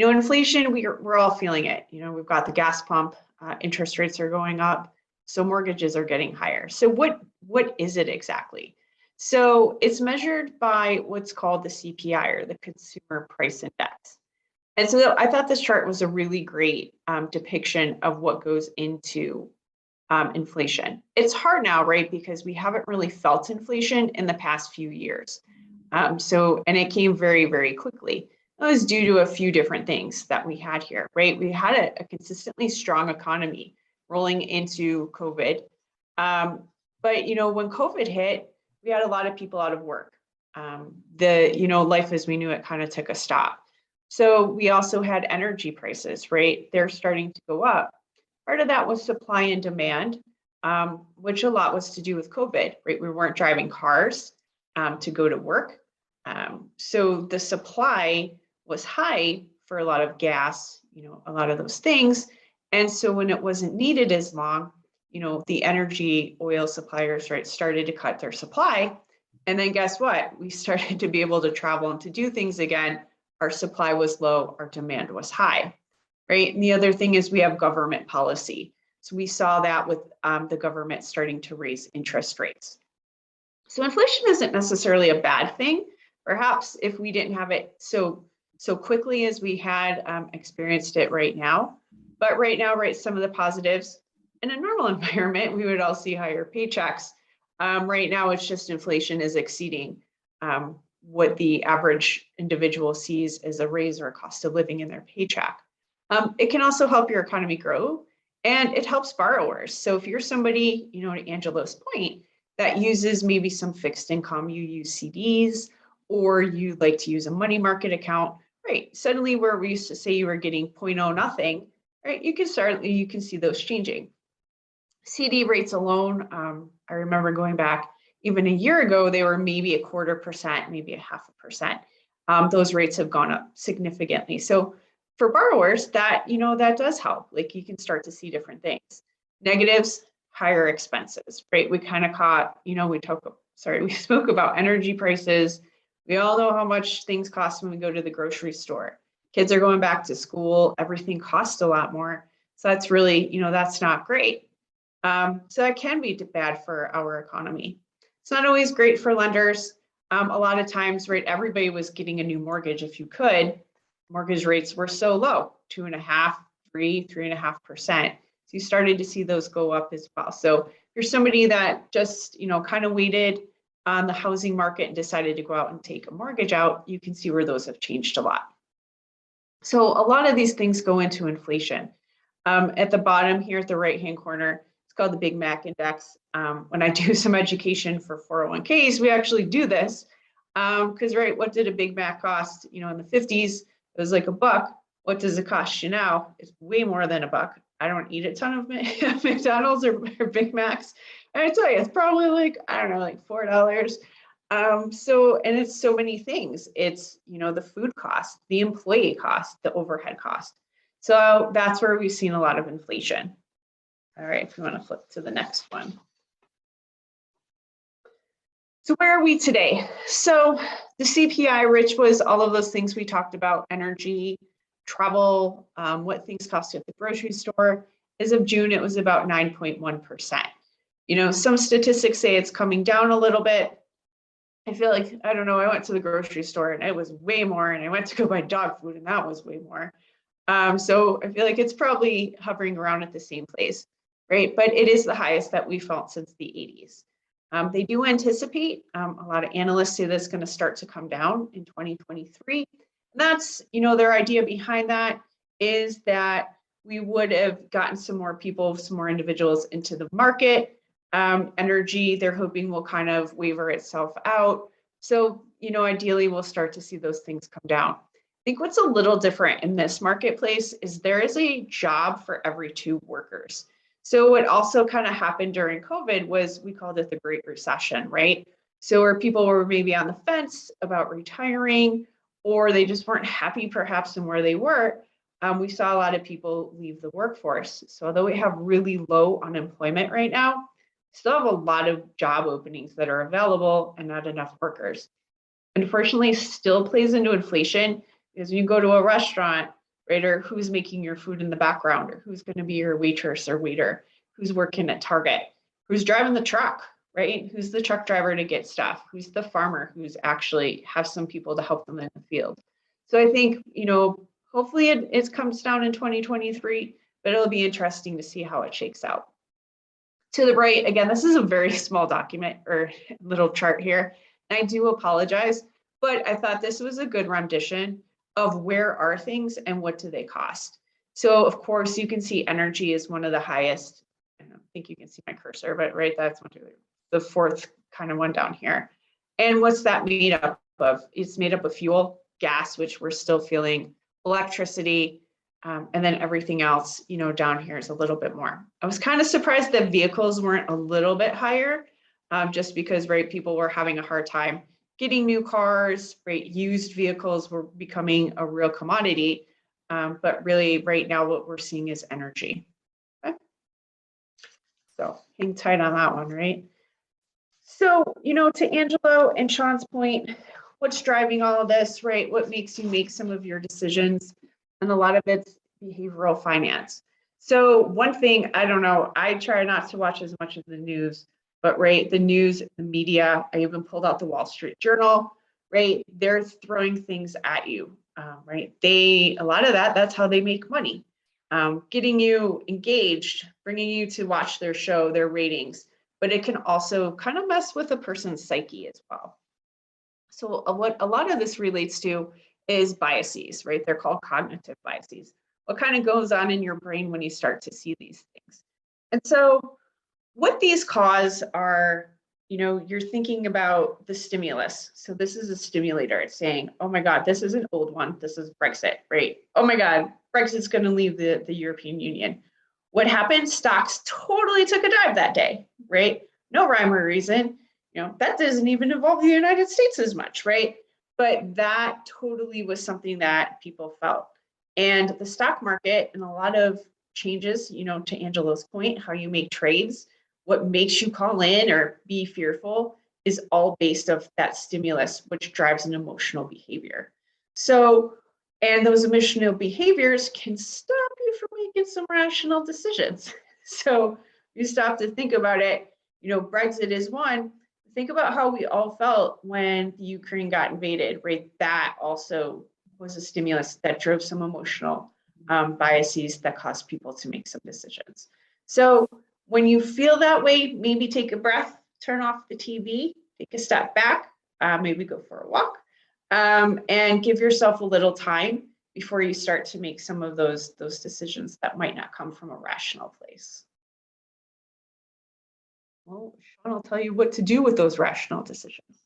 Inflation, we're all feeling it. We've got the gas pump, interest rates are going up, so mortgages are getting higher. So what is it exactly? So it's measured by what's called the CPI, or the Consumer Price Index. And so I thought this chart was a really great depiction of what goes into inflation. It's hard now, right? Because we haven't really felt inflation in the past few years. And it came very, very quickly. It was due to a few different things that we had here, right? We had a consistently strong economy rolling into COVID. But when COVID hit, we had a lot of people out of work. Life as we knew it kind of took a stop. So we also had energy prices, right? They're starting to go up. Part of that was supply and demand, which a lot was to do with COVID, right? We weren't driving cars to go to work. So the supply was high for a lot of gas, a lot of those things. And so when it wasn't needed as long, the energy oil suppliers, right, started to cut their supply. And then guess what? We started to be able to travel and to do things again. Our supply was low, our demand was high, right? And the other thing is we have government policy. So we saw that with the government starting to raise interest rates. So inflation isn't necessarily a bad thing. Perhaps if we didn't have it so quickly as we had experienced it right now. But right now, right, some of the positives, in a normal environment, we would all see higher paychecks. Right now, it's just inflation is exceeding what the average individual sees as a raise or a cost of living in their paycheck. It can also help your economy grow, and it helps borrowers. So if you're somebody, to Angelo's point, that uses maybe some fixed income, you use CDs, or you like to use a money market account, right? Suddenly where we used to say you were getting 0.0 nothing, right? You can see those changing. CD rates alone, I remember going back even a year ago, they were maybe 0.25%, maybe 0.5%. Those rates have gone up significantly. So for borrowers, that does help. Like you can start to see different things. Negatives, higher expenses, right? We kind of caught, we spoke about energy prices. We all know how much things cost when we go to the grocery store. Kids are going back to school, everything costs a lot more. So that's really, that's not great. So that can be bad for our economy. It's not always great for lenders. A lot of times, right, everybody was getting a new mortgage if you could. Mortgage rates were so low, 2.5%, 3.5%. So you started to see those go up as well. So if you're somebody that just, kind of waited on the housing market and decided to go out and take a mortgage out, you can see where those have changed a lot. So a lot of these things go into inflation. At the bottom here at the right-hand corner, it's called the Big Mac Index. When I do some education for 401ks, we actually do this because, right, what did a Big Mac cost? In the 50s, it was like $1. What does it cost you now? It's way more than $1. I don't eat a ton of McDonald's or Big Macs. And I tell you, it's probably like $4. And it's so many things. It's, the food cost, the employee cost, the overhead cost. So that's where we've seen a lot of inflation. All right, if you want to flip to the next one. So where are we today? So the CPI, Rich, was all of those things we talked about: energy, travel, what things cost at the grocery store. As of June, it was about 9.1%. Some statistics say it's coming down a little bit. I feel like, I don't know, I went to the grocery store and it was way more, and I went to go buy dog food and that was way more. So I feel like it's probably hovering around at the same place, right? But it is the highest that we felt since the 80s. They do anticipate, a lot of analysts say that's going to start to come down in 2023. And that's, their idea behind that is that we would have gotten some more people, some more individuals into the market. Energy, they're hoping will kind of waver itself out. So, ideally we'll start to see those things come down. I think what's a little different in this marketplace is there is a job for every 2 workers. So what also kind of happened during COVID was, we called it the Great Recession, right? So where people were maybe on the fence about retiring, or they just weren't happy perhaps in where they were, we saw a lot of people leave the workforce. So although we have really low unemployment right now, still have a lot of job openings that are available and not enough workers. Unfortunately, still plays into inflation, because when you go to a restaurant, right? Or who's making your food in the background, or who's going to be your waitress or waiter, who's working at Target, who's driving the truck, right? Who's the truck driver to get stuff? Who's the farmer who's actually have some people to help them in the field? So I think, hopefully it comes down in 2023, but it'll be interesting to see how it shakes out. To the right, again, this is a very small document or little chart here. And I do apologize, but I thought this was a good rendition of where are things and what do they cost. So of course you can see energy is one of the highest. I don't think you can see my cursor, but right, that's the fourth kind of one down here. And what's that made up of? It's made up of fuel, gas, which we're still feeling, electricity, and then everything else, down here is a little bit more. I was kind of surprised that vehicles weren't a little bit higher, just because, right, people were having a hard time getting new cars, right? Used vehicles were becoming a real commodity. But really right now what we're seeing is energy. Okay. So hang tight on that one, right? So, to Angelo and Sean's point, what's driving all of this, right? What makes you make some of your decisions? And a lot of it's behavioral finance. So one thing, I don't know, I try not to watch as much of the news, but right, the news, the media, I even pulled out the Wall Street Journal, right? They're throwing things at you, right? A lot of that's how they make money. Getting you engaged, bringing you to watch their show, their ratings, but it can also kind of mess with a person's psyche as well. So what a lot of this relates to is biases, right? They're called cognitive biases. What kind of goes on in your brain when you start to see these things? And so what these cause are, you're thinking about the stimulus. So this is a stimulator. It's saying, oh my God, this is an old one. This is Brexit, right? Oh my God, Brexit's going to leave the European Union. What happened? Stocks totally took a dive that day, right? No rhyme or reason. That doesn't even involve the United States as much, right? But that totally was something that people felt. And the stock market and a lot of changes, to Angelo's point, how you make trades, what makes you call in or be fearful is all based off that stimulus, which drives an emotional behavior. So, and those emotional behaviors can stop you from making some rational decisions. So you stop to think about it, Brexit is one. Think about how we all felt when Ukraine got invaded, right? That also was a stimulus that drove some emotional biases that caused people to make some decisions. So when you feel that way, maybe take a breath, turn off the TV, take a step back, maybe go for a walk, and give yourself a little time before you start to make some of those decisions that might not come from a rational place. Well, Sean will tell you what to do with those rational decisions.